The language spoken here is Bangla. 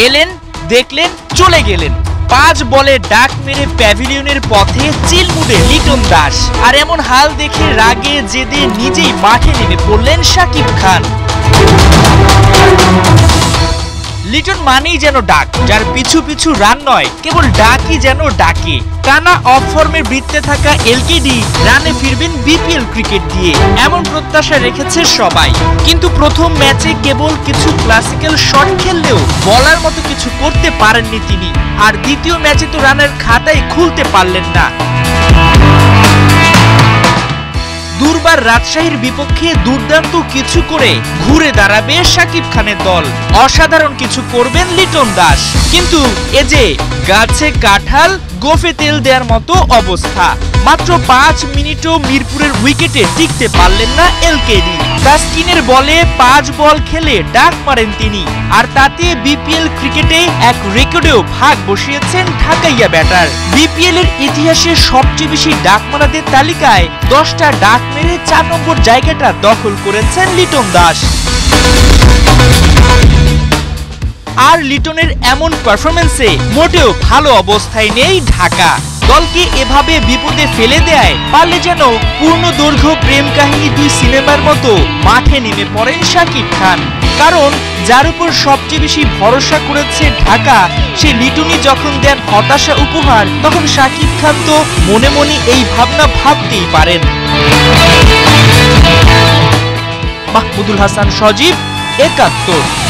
এলেন, দেখলেন, চলে গেলেন। 5 বলে ডাক মেরে প্যাভিলিয়নের পথে চিল মুডে লিটন দাস। আর এমন হাল দেখে রাগে জেদে নিজেই মাঠে নেমে পড়লেন শাকিব খান। লিটন মানেই যেন ডাক, যার পিছু পিছু রান নয়, কেবল ডাকই যেন ডাকে। টানা অফ ফর্মের বৃত্তে থাকা এলকেডি রানে ফিরবেন বিপিএল ক্রিকেট দিয়ে, এমন প্রত্যাশা রেখেছে সবাই। কিন্তু প্রথম ম্যাচে কেবল কিছু ক্লাসিক্যাল শট খেললেও বলার মতো কিছু করতে পারেননি তিনি। আর দ্বিতীয় ম্যাচে তো রানের খাতাই খুলতে পারলেন না। দুর্বার রাজশাহীর বিপক্ষে দুর্দান্ত কিছু করে ঘুরে দাঁড়াবে শাকিব খানের দল। অসাধারণ কিছু করবেন লিটন দাস। কিন্তু এ যে গাছে কাঁঠাল গোফে তেল দেওয়ার মতো অবস্থা। মাত্র 5 মিনিটও মিরপুরের উইকেটে টিকতে পারলেন না এলকেডি। তাসকিনের বলে 5 বল খেলে ডাক মারেন তিনি। আর তাতে বিপিএল ক্রিকেটে এক রেকর্ডেও ভাগ বসিয়েছেন ঢাকাইয়া ব্যাটার। বিপিএল এর ইতিহাসে সবচেয়ে বেশি ডাক মারাদের তালিকায় 10টা ডাক মেরে 4 নম্বর জায়গাটা দখল করেছেন লিটন দাস। আর লিটনের এমন পারফরম্যান্সে মোটেও ভালো অবস্থায় নেই ঢাকা। দলকে এভাবে বিপদে ফেলে দেয় পারলে যেন পূর্ণ দৈর্ঘ্য প্রেম কাহিনী 2 সিনেমার মতো মাঠে নেমে পড়েন শাকিব খান। কারণ যার উপর সবচেয়ে বেশি ভরসা করেছে ঢাকা, সে লিটনই যখন দেন হতাশা উপহার, তখন শাকিব খান তো মনে মনে এই ভাবনা ভাবতেই পারেন। মাহমুদুল হাসান সজীব, ৭১।